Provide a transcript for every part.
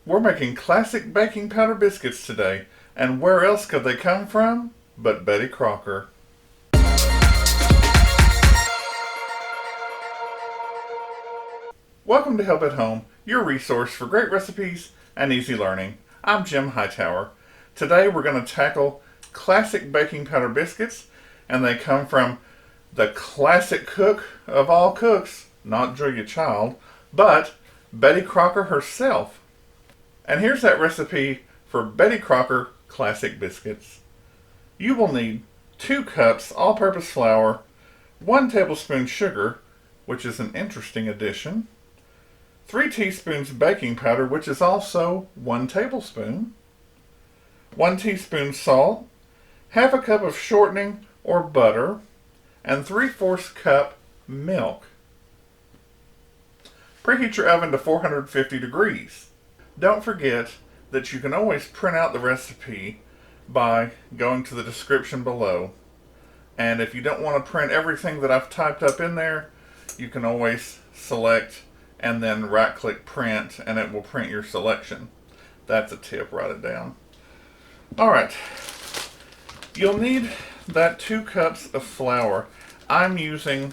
We're making classic baking powder biscuits today, and where else could they come from but Betty Crocker? Welcome to Help at Home, your resource for great recipes and easy learning. I'm Jim Hightower. Today we're going to tackle classic baking powder biscuits, and they come from the classic cook of all cooks, not Julia Child, but Betty Crocker herself. And here's that recipe for Betty Crocker classic biscuits. You will need 2 cups all-purpose flour, 1 tablespoon sugar, which is an interesting addition, 3 teaspoons baking powder, which is also 1 tablespoon, 1 teaspoon salt, half a cup of shortening or butter, and 3/4 cup milk. Preheat your oven to 450 degrees. Don't forget that you can always print out the recipe by going to the description below. And if you don't want to print everything that I've typed up in there, you can always select and then right click print and it will print your selection. That's a tip, write it down. Alright, you'll need that 2 cups of flour. I'm using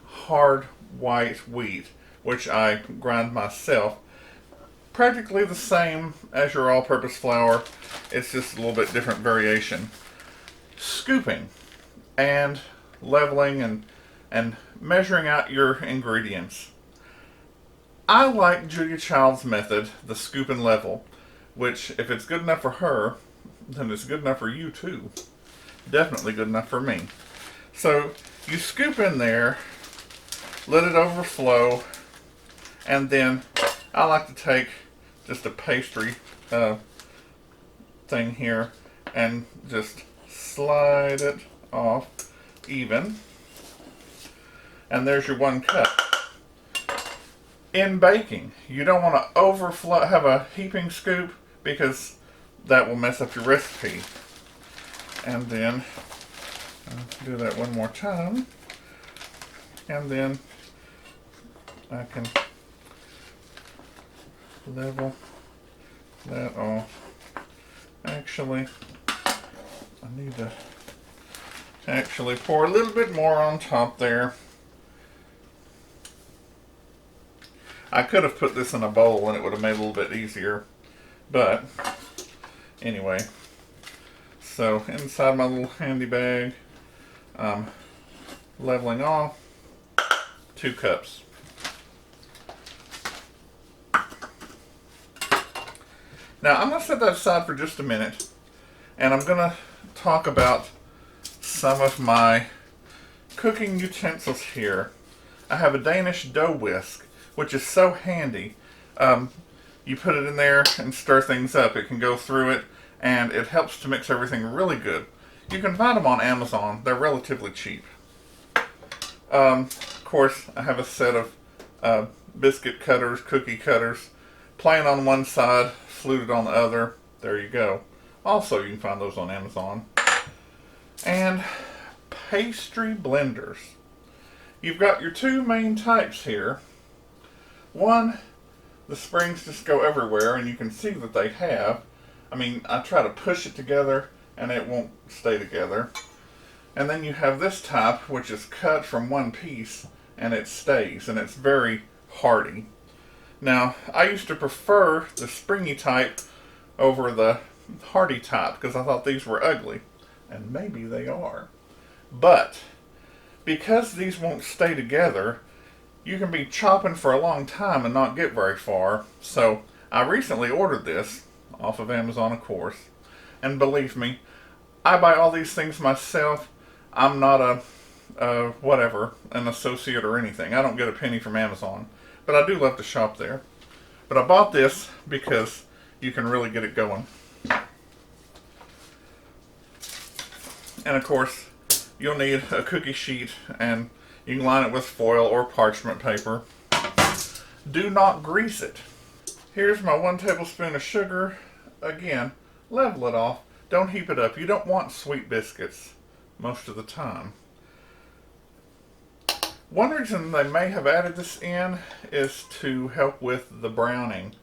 hard white wheat, which I grind myself. Practically the same as your all-purpose flour, it's just a little bit different variation. Scooping and leveling and measuring out your ingredients. I like Julia Child's method, the scoop and level, which if it's good enough for her, then it's good enough for you too. Definitely good enough for me. So you scoop in there, let it overflow, and then I like to take just a pastry thing here and just slide it off even. And there's your 1 cup. In baking, you don't want to overflow, have a heaping scoop, because that will mess up your recipe. And then I'll do that one more time. And then I can level that off. Actually, I need to actually pour a little bit more on top there. I could have put this in a bowl and it would have made it a little bit easier. But anyway, so inside my little handy bag, leveling off 2 cups. Now I'm going to set that aside for just a minute, and I'm going to talk about some of my cooking utensils here. I have a Danish dough whisk, which is so handy. You put it in there and stir things up. It can go through it, and it helps to mix everything really good. You can find them on Amazon. They're relatively cheap. Of course, I have a set of biscuit cutters, cookie cutters, plain on one side, fluted on the other. There you go. Also, you can find those on Amazon. And pastry blenders. You've got your 2 main types here. One, the springs just go everywhere, and you can see that they have. I mean, I try to push it together and it won't stay together. And then you have this type, which is cut from one piece and it stays, and it's very hardy. Now, I used to prefer the springy type over the hardy type because I thought these were ugly, and maybe they are. But because these won't stay together, you can be chopping for a long time and not get very far. So I recently ordered this off of Amazon, of course, and believe me, I buy all these things myself. I'm not an associate or anything. I don't get a penny from Amazon, but I do love to shop there. But I bought this because you can really get it going. And of course, you'll need a cookie sheet, and you can line it with foil or parchment paper. Do not grease it. Here's my 1 tablespoon of sugar. Again, level it off. Don't heap it up. You don't want sweet biscuits most of the time. One reason they may have added this in is to help with the browning.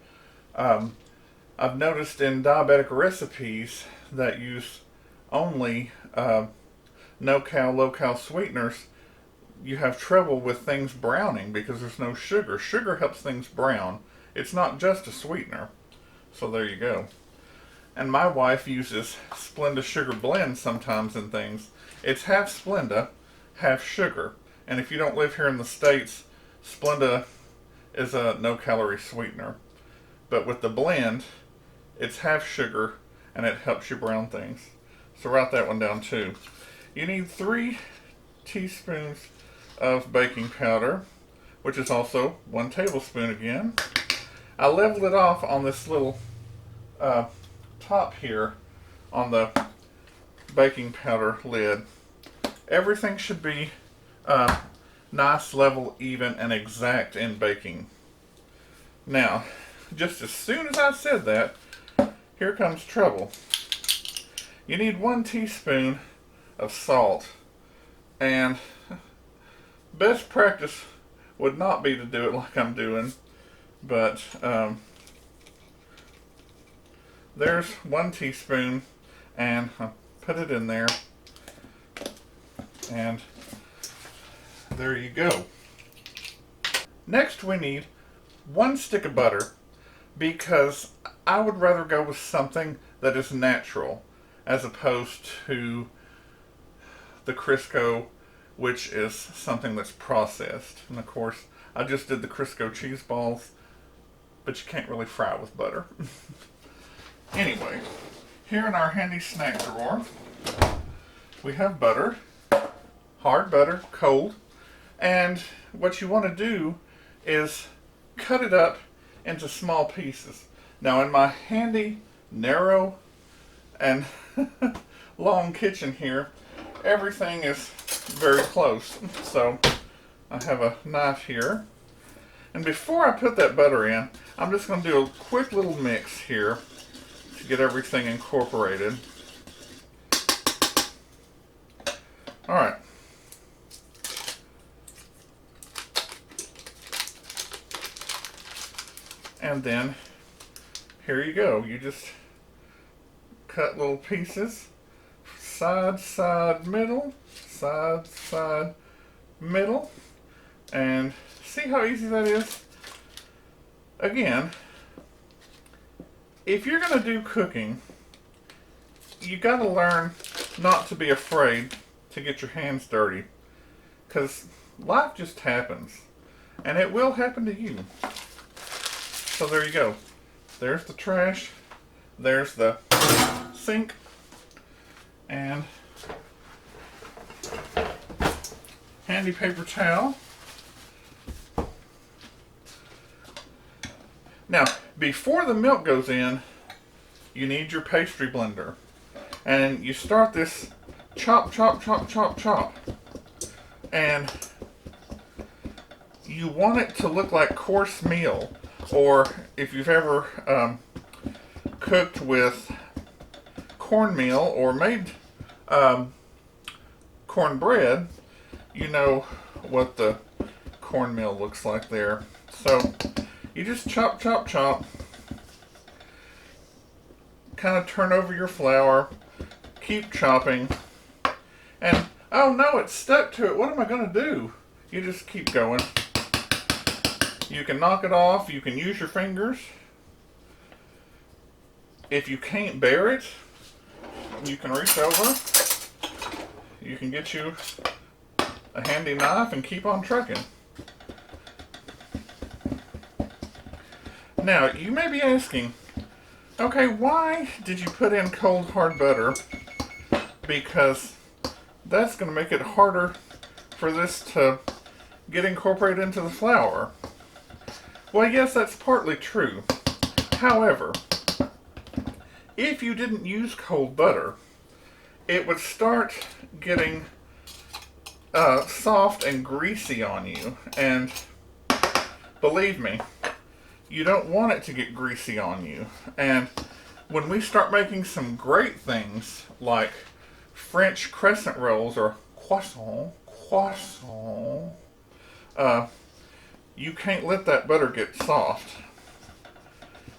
I've noticed in diabetic recipes that use only no-cal, low-cal sweeteners, you have trouble with things browning because there's no sugar. Sugar helps things brown. It's not just a sweetener. So there you go. And my wife uses Splenda sugar blend sometimes in things. It's half Splenda, half sugar. And if you don't live here in the States, Splenda is a no-calorie sweetener. But with the blend, it's half sugar and it helps you brown things. So write that one down too. You need 3 teaspoons of baking powder, which is also 1 tablespoon again. I leveled it off on this little top here on the baking powder lid. Everything should be nice, level, even, and exact in baking. Now, just as soon as I said that, here comes trouble. You need 1 teaspoon of salt, and best practice would not be to do it like I'm doing, but there's 1 teaspoon, and I put it in there, and there you go. Next we need 1 stick of butter, because I would rather go with something that is natural as opposed to the Crisco, which is something that's processed. And of course, I just did the Crisco cheese balls, but you can't really fry with butter. Anyway, here in our handy snack drawer, we have butter, hard butter, cold, and what you want to do is cut it up into small pieces. Now in my handy, narrow, and long kitchen here, everything is very close. So I have a knife here. And before I put that butter in, I'm just going to do a quick little mix here to get everything incorporated. Alright. And then, here you go. You just cut little pieces. Side, side, middle. Side, side, middle. And see how easy that is? Again, if you're going to do cooking, you got to learn not to be afraid to get your hands dirty. Because life just happens. And it will happen to you. So there you go. There's the trash. There's the sink. And handy paper towel. Now, before the milk goes in, you need your pastry blender. And you start this chop, chop, chop, chop, chop. And you want it to look like coarse meal. Or if you've ever cooked with cornmeal or made cornbread, you know what the cornmeal looks like there. So you just chop, chop, chop. Kind of turn over your flour. Keep chopping. And, oh no, it's stuck to it. What am I going to do? You just keep going. You can knock it off. You can use your fingers. If you can't bear it, you can reach over. You can get you a handy knife and keep on trucking. Now, you may be asking, okay, why did you put in cold hard butter? Because that's going to make it harder for this to get incorporated into the flour. Well, yes, that's partly true. However, if you didn't use cold butter, it would start getting soft and greasy on you. And believe me, you don't want it to get greasy on you. And when we start making some great things like French crescent rolls or croissant, you can't let that butter get soft.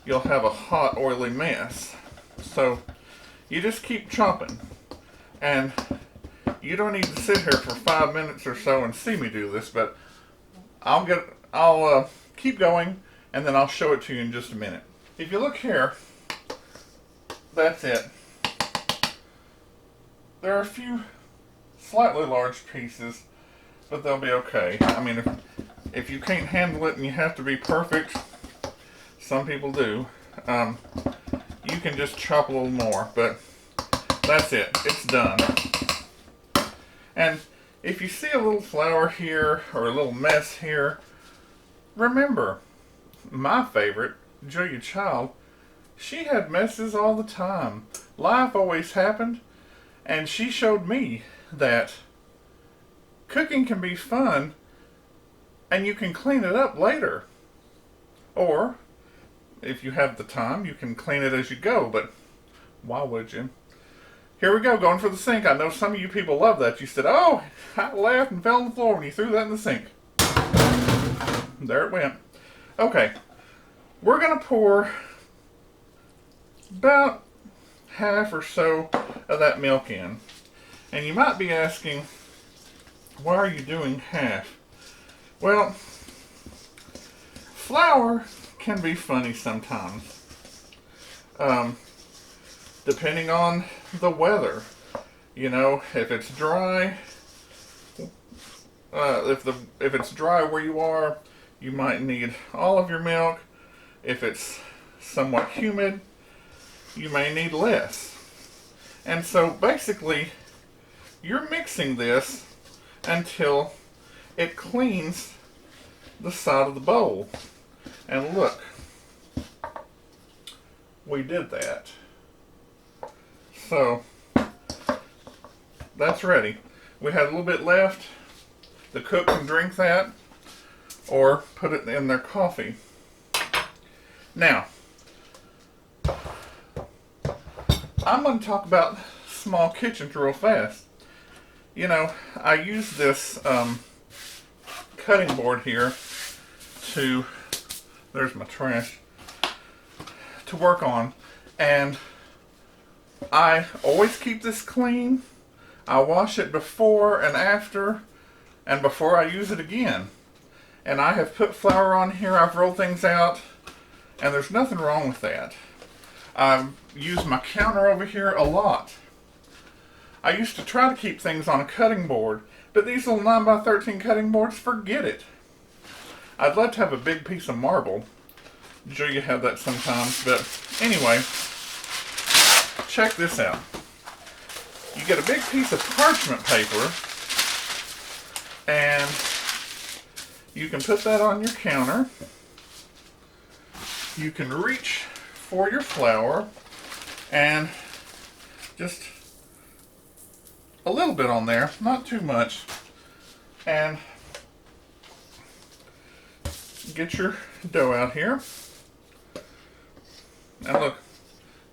you'll have a hot, oily mess. So you just keep chopping. And you don't need to sit here for 5 minutes or so and see me do this, but I'll keep going, and then I'll show it to you in just a minute. If you look here, that's it. There are a few slightly large pieces, but they'll be okay. I mean, if you can't handle it and you have to be perfect, some people do, you can just chop a little more, but that's it. It's done. And if you see a little flour here or a little mess here, remember, my favorite, Julia Child, she had messes all the time. Life always happened, and she showed me that cooking can be fun and you can clean it up later. Or, if you have the time, you can clean it as you go, but why would you? Here we go, going for the sink. I know some of you people love that. You said, oh, I laughed and fell on the floor when you threw that in the sink. There it went. Okay, we're going to pour about half or so of that milk in. And you might be asking, why are you doing half? Well, flour can be funny sometimes. Depending on the weather. You know, if it's dry, if it's dry where you are, you might need all of your milk. If it's somewhat humid, you may need less. And so basically, you're mixing this until it cleans the side of the bowl. And look, we did that. So, that's ready. We had a little bit left. The cook can drink that or put it in their coffee. Now, I'm going to talk about small kitchens real fast. You know, I use this cutting board here to, there's my trash, to work on. And I always keep this clean. I wash it before and after, and before I use it again. And I have put flour on here, I've rolled things out, and there's nothing wrong with that. I've used my counter over here a lot. I used to try to keep things on a cutting board, but these little 9x13 cutting boards, forget it. I'd love to have a big piece of marble. Julia had that sometimes, but anyway, check this out. You get a big piece of parchment paper, and you can put that on your counter. You can reach for your flour and just a little bit on there, not too much, and get your dough out here. And look,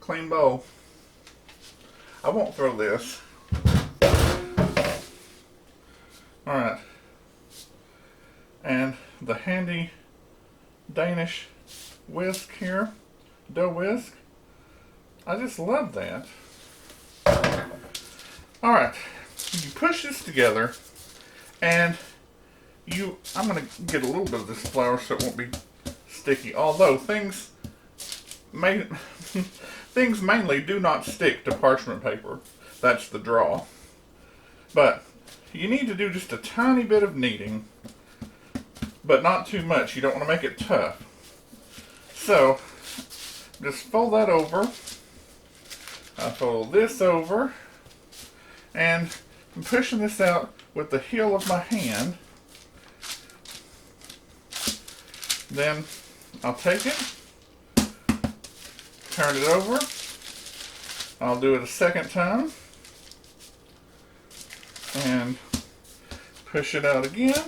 clean bowl. I won't throw this. Alright. And the handy Danish whisk here, dough whisk. I just love that. Alright, you push this together, and I'm going to get a little bit of this flour so it won't be sticky, although things mainly do not stick to parchment paper. That's the draw. But you need to do just a tiny bit of kneading, but not too much. You don't want to make it tough. So, just fold that over. I fold this over, and I'm pushing this out with the heel of my hand. Then I'll take it, turn it over. I'll do it a second time, and push it out again.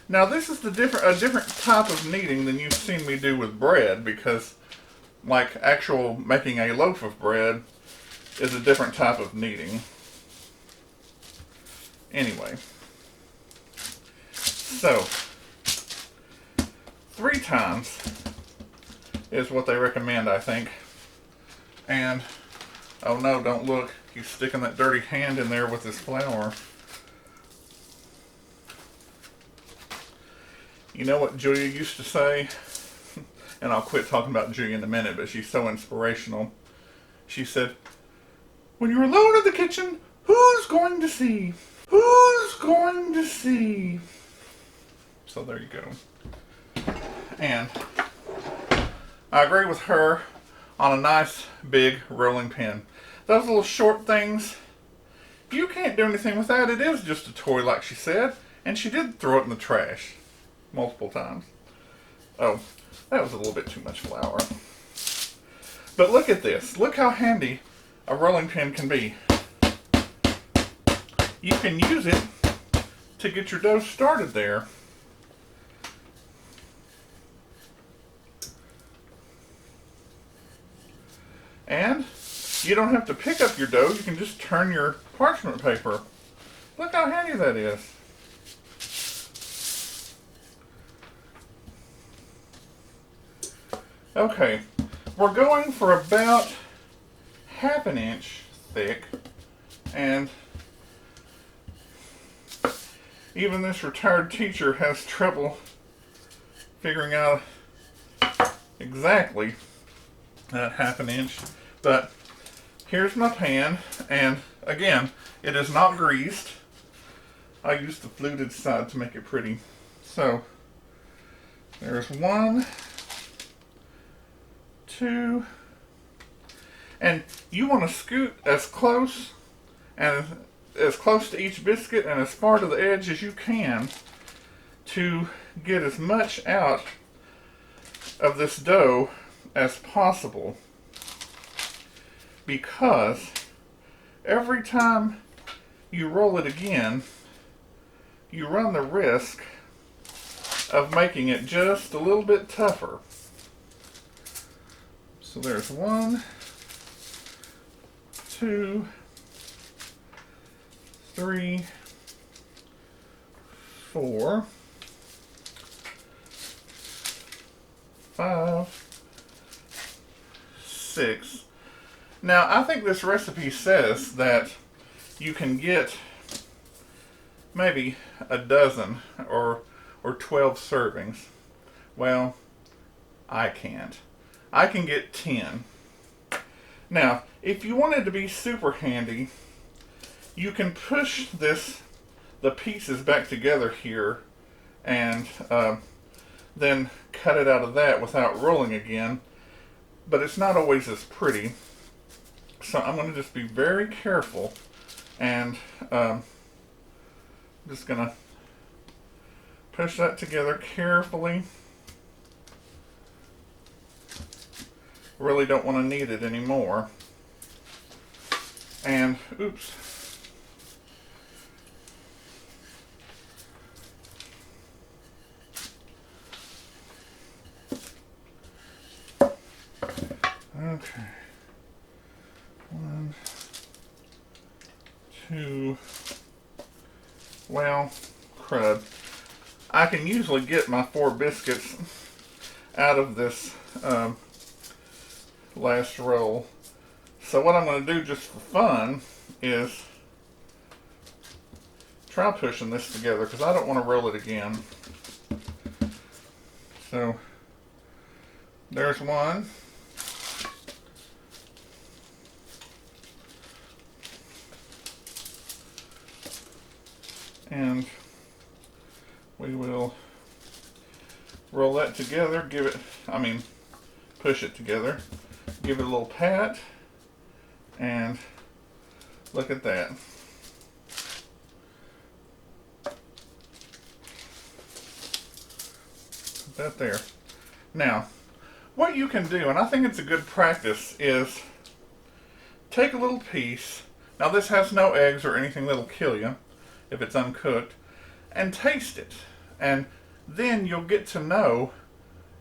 Now this is a different type of kneading than you've seen me do with bread, because like actual making a loaf of bread is a different type of kneading. Anyway, so 3 times is what they recommend, I think. And, oh no, don't look. He's sticking that dirty hand in there with his flour. You know what Julia used to say? And I'll quit talking about Julia in a minute, but she's so inspirational. She said, when you're alone in the kitchen, who's going to see? Who's going to see? So there you go. And I agree with her on a nice big rolling pin. Those little short things, you can't do anything with that. It is just a toy, like she said. And she did throw it in the trash multiple times. Oh, that was a little bit too much flour. But look at this. Look how handy a rolling pin can be. You can use it to get your dough started there. And you don't have to pick up your dough. You can just turn your parchment paper. Look how handy that is. Okay, we're going for about ½ inch thick, and even this retired teacher has trouble figuring out exactly that ½ inch. But here's my pan, and again, it is not greased. I used the fluted side to make it pretty. So there's 1, 2, and you want to scoot as close to each biscuit and as far to the edge as you can to get as much out of this dough as possible, because every time you roll it again, you run the risk of making it just a little bit tougher. So there's 1, 2, 3, 4, 5, 6. Now, I think this recipe says that you can get maybe a dozen or 12 servings. Well, I can't. I can get 10. Now, if you wanted to be super handy, you can push the pieces back together here and then cut it out of that without rolling again. But it's not always as pretty. So I'm going to just be very careful, and I'm just going to push that together carefully. Really don't want to knead it anymore. And, oops. Okay. 1, 2. Well, crud. I can usually get my 4 biscuits out of this last roll. So what I'm going to do just for fun is try pushing this together, because I don't want to roll it again. So there's 1. And we will roll that together, push it together, give it a little pat, and look at that. Put that there. Now, what you can do, and I think it's a good practice, is take a little piece. Now this has no eggs or anything that'll kill you if it's uncooked, and taste it. And then you'll get to know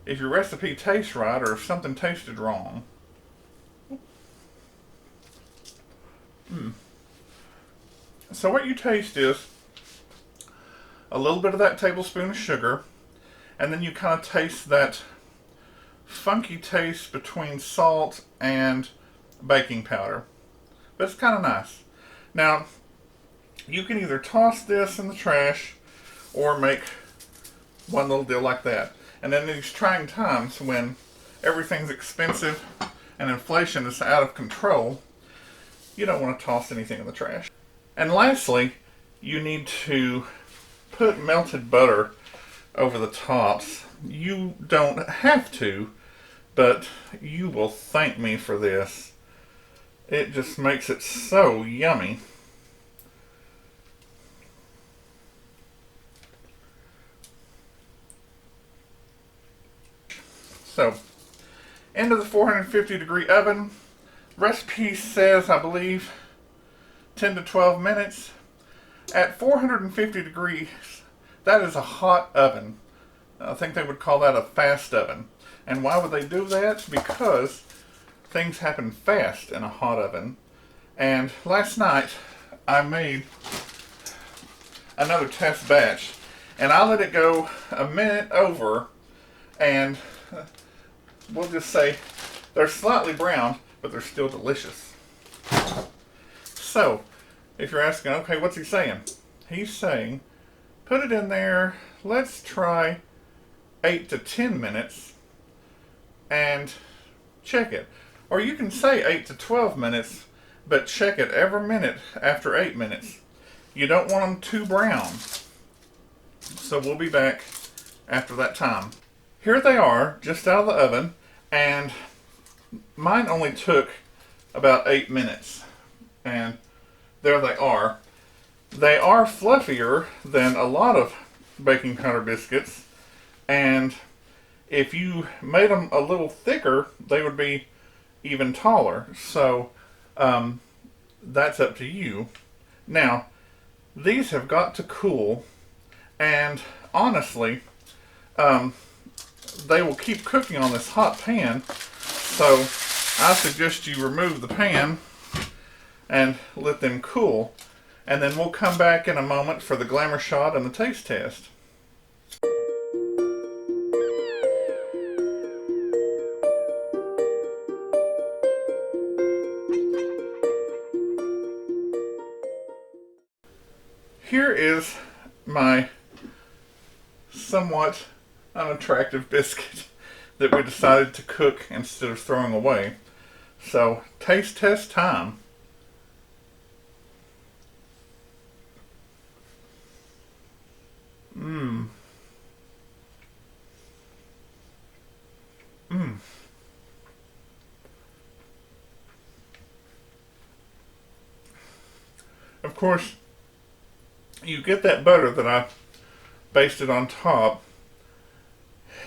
if your recipe tastes right or if something tasted wrong. So what you taste is a little bit of that tablespoon of sugar, and then you kind of taste that funky taste between salt and baking powder. But it's kind of nice. Now, you can either toss this in the trash or make one little deal like that. And in these trying times when everything's expensive and inflation is out of control, you don't want to toss anything in the trash. And lastly, you need to put melted butter over the tops. You don't have to, but you will thank me for this. It just makes it so yummy. So, into the 450-degree oven. Recipe says, I believe, 10 to 12 minutes. At 450 degrees, that is a hot oven. I think they would call that a fast oven. And why would they do that? Because things happen fast in a hot oven. And last night, I made another test batch. And I let it go a minute over, and we'll just say they're slightly browned, but they're still delicious. So, if you're asking, okay, what's he saying? He's saying, put it in there, let's try 8 to 10 minutes and check it. Or you can say 8 to 12 minutes, but check it every minute after 8 minutes. You don't want them too brown. So we'll be back after that time. Here they are, just out of the oven, and mine only took about 8 minutes. And there they are. They are fluffier than a lot of baking powder biscuits, and if you made them a little thicker, they would be even taller. So that's up to you. Now, these have got to cool, and honestly, they will keep cooking on this hot pan. So I suggest you remove the pan and let them cool. And then we'll come back in a moment for the glamour shot and the taste test. Here is my somewhat unattractive biscuit that we decided to cook instead of throwing away. So, taste test time. Of course, you get that butter that I basted on top.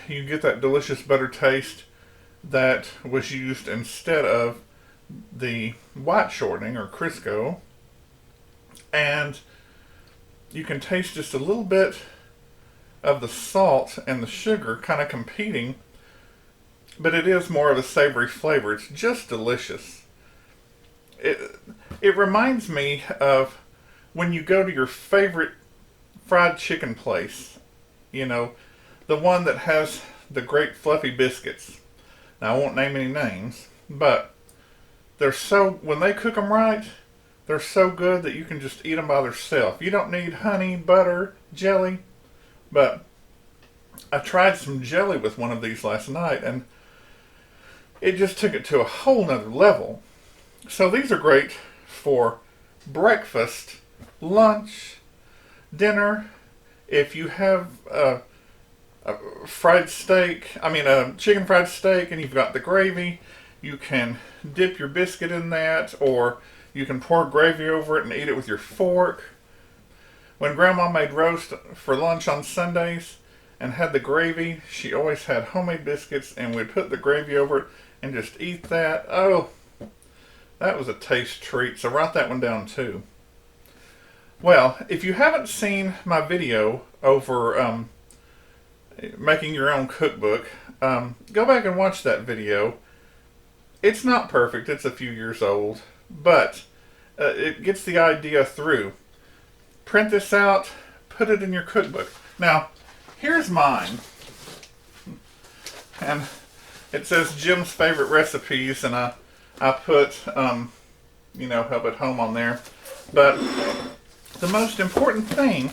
You get that delicious butter taste that was used instead of the white shortening or Crisco. And you can taste just a little bit of the salt and the sugar kind of competing, but it is more of a savory flavor. It's just delicious. It reminds me of when you go to your favorite fried chicken place, you know, the one that has the great fluffy biscuits. Now, I won't name any names, but they're so, when they cook them right, they're so good that you can just eat them by themselves. You don't need honey, butter, jelly. But I tried some jelly with one of these last night, and it just took it to a whole nother level. So these are great for breakfast, lunch, dinner. If you have a fried steak, a chicken fried steak, and you've got the gravy, you can dip your biscuit in that, or you can pour gravy over it and eat it with your fork. When Grandma made roast for lunch on Sundays and had the gravy, she always had homemade biscuits, and we'd put the gravy over it and just eat that. Oh, that was a taste treat. So write that one down too. Well, if you haven't seen my video over making your own cookbook, go back and watch that video. It's not perfect. It's a few years old, but it gets the idea through. Print this out, put it in your cookbook. Now, here's mine. And It says Jim's favorite recipes, and I put, help at home on there. But the most important thing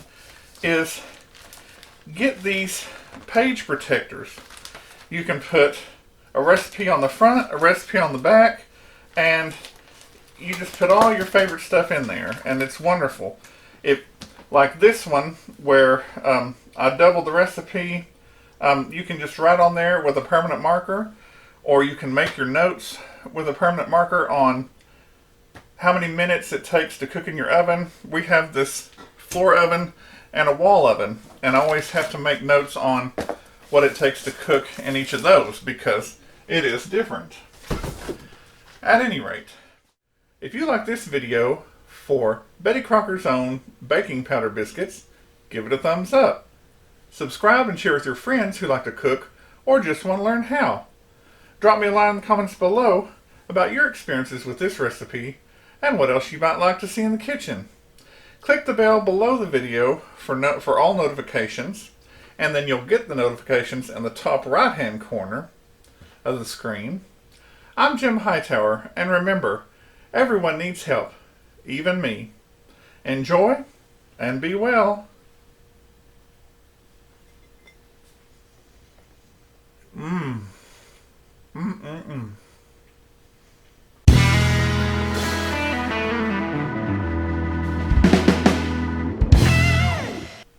is get these page protectors. You can put a recipe on the front, a recipe on the back, and you just put all your favorite stuff in there, and it's wonderful. Like this one, where I doubled the recipe, you can just write on there with a permanent marker, or you can make your notes with a permanent marker on how many minutes it takes to cook in your oven. We have this floor oven and a wall oven, and I always have to make notes on what it takes to cook in each of those because it is different. At any rate, if you like this video for Betty Crocker's own baking powder biscuits, give it a thumbs up. Subscribe and share with your friends who like to cook or just want to learn how. Drop me a line in the comments below about your experiences with this recipe and what else you might like to see in the kitchen. Click the bell below the video for all notifications, and then you'll get the notifications in the top right hand corner of the screen. I'm Jim Hightower, and remember, everyone needs help, even me. Enjoy and be well.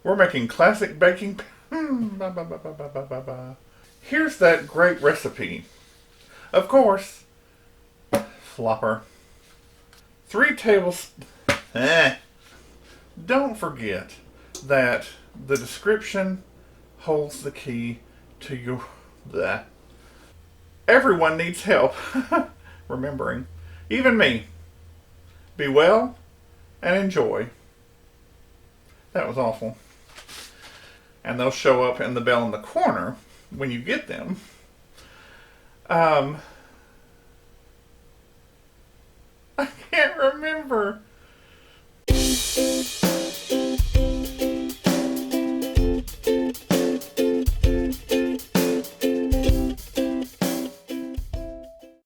We're making classic baking. Here's that great recipe. Of course, flopper. 3 tablespoons. Don't forget that the description holds the key to your. Everyone needs help remembering, even me. Be well and enjoy. That was awful. And they'll show up in the bell in the corner when you get them. I can't remember.